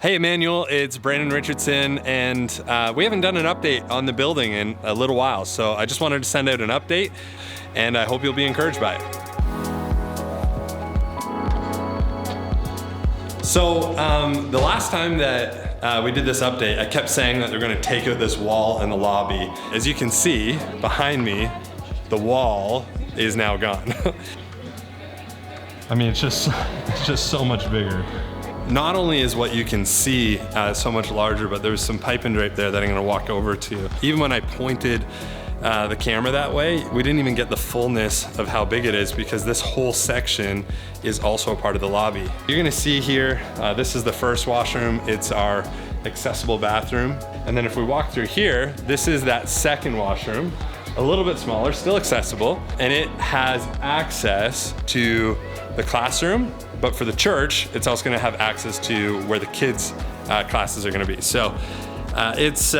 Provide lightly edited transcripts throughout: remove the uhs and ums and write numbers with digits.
Hey Emmanuel, it's Brandon Richardson, and we haven't done an update on the building in a little while, so I just wanted to send out an update, and I hope you'll be encouraged by it. So the last time that we did this update, I kept saying that they're going to take out this wall in the lobby. As you can see behind me, the wall is now gone. I mean, it's just so much bigger. Not only is what you can see so much larger, but there's some pipe and drape there that I'm gonna walk over to. Even when I pointed the camera that way, we didn't even get the fullness of how big it is because this whole section is also a part of the lobby. You're gonna see here, this is the first washroom. It's our accessible bathroom. And then if we walk through here, this is that second washroom, a little bit smaller, still accessible, and it has access to the classroom, but for the church, it's also gonna have access to where the kids' classes are gonna be. So it's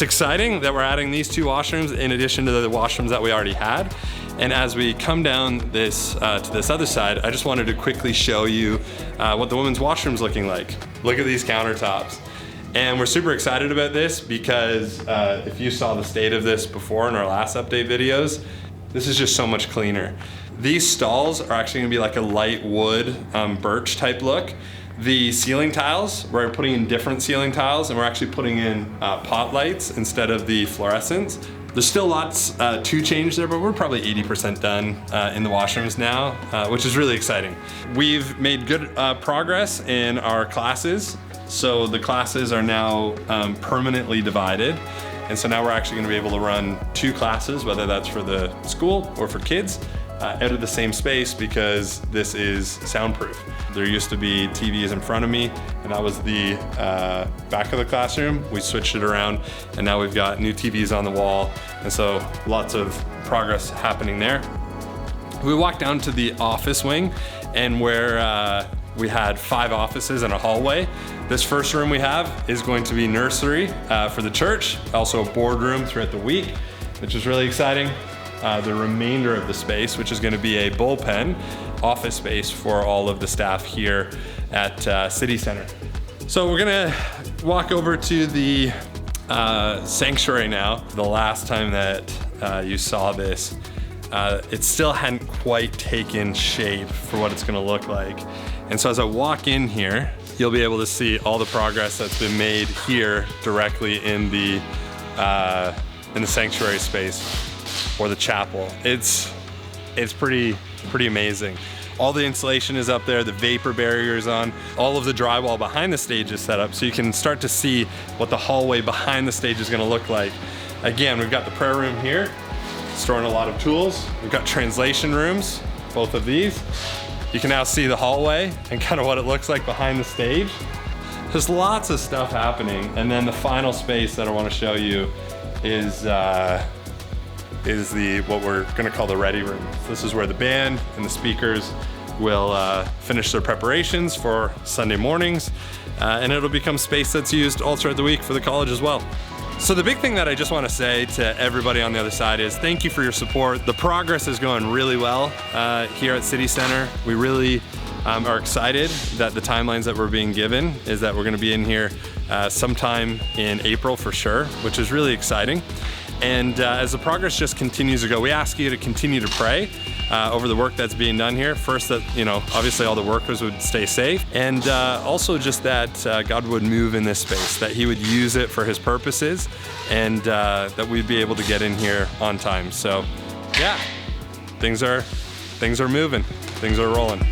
exciting that we're adding these two washrooms in addition to the washrooms that we already had. And as we come down this to this other side, I just wanted to quickly show you what the women's washroom's looking like. Look at these countertops. And we're super excited about this because if you saw the state of this before in our last update videos, this is just so much cleaner. These stalls are actually gonna be like a light wood, birch type look. The ceiling tiles, we're putting in different ceiling tiles and we're actually putting in pot lights instead of the fluorescents. There's still lots to change there, but we're probably 80% done in the washrooms now, which is really exciting. We've made good progress in our classes. So the classes are now permanently divided. And so now we're actually gonna be able to run two classes, whether that's for the school or for kids, out of the same space because this is soundproof. There used to be TVs in front of me and that was the back of the classroom. We switched it around and now we've got new TVs on the wall. And so lots of progress happening there. We walked down to the office wing and where we had 5 offices and a hallway. This first room we have is going to be nursery for the church, also a boardroom throughout the week, which is really exciting. The remainder of the space, which is going to be a bullpen office space for all of the staff here at City Center. So we're gonna walk over to the sanctuary now. The last time that you saw this, it still hadn't quite taken shape for what it's gonna look like. And so as I walk in here, you'll be able to see all the progress that's been made here directly in the sanctuary space or the chapel. It's pretty amazing. All the insulation is up there, the vapor barrier is on, all of the drywall behind the stage is set up so you can start to see what the hallway behind the stage is gonna look like. Again, we've got the prayer room here, storing a lot of tools. We've got translation rooms, both of these. You can now see the hallway and kind of what it looks like behind the stage. There's lots of stuff happening. And then the final space that I want to show you is what we're gonna call the ready room. This is where the band and the speakers will finish their preparations for Sunday mornings. And it'll become space that's used all throughout the week for the college as well. So the big thing that I just want to say to everybody on the other side is thank you for your support. The progress is going really well here at City Center. We really are excited that the timelines that we're being given is that we're going to be in here sometime in April for sure, which is really exciting. And as the progress just continues to go, we ask you to continue to pray over the work that's being done here. First, that obviously all the workers would stay safe, and also just that God would move in this space, that He would use it for His purposes, and that we'd be able to get in here on time. So, yeah, things are moving, things are rolling.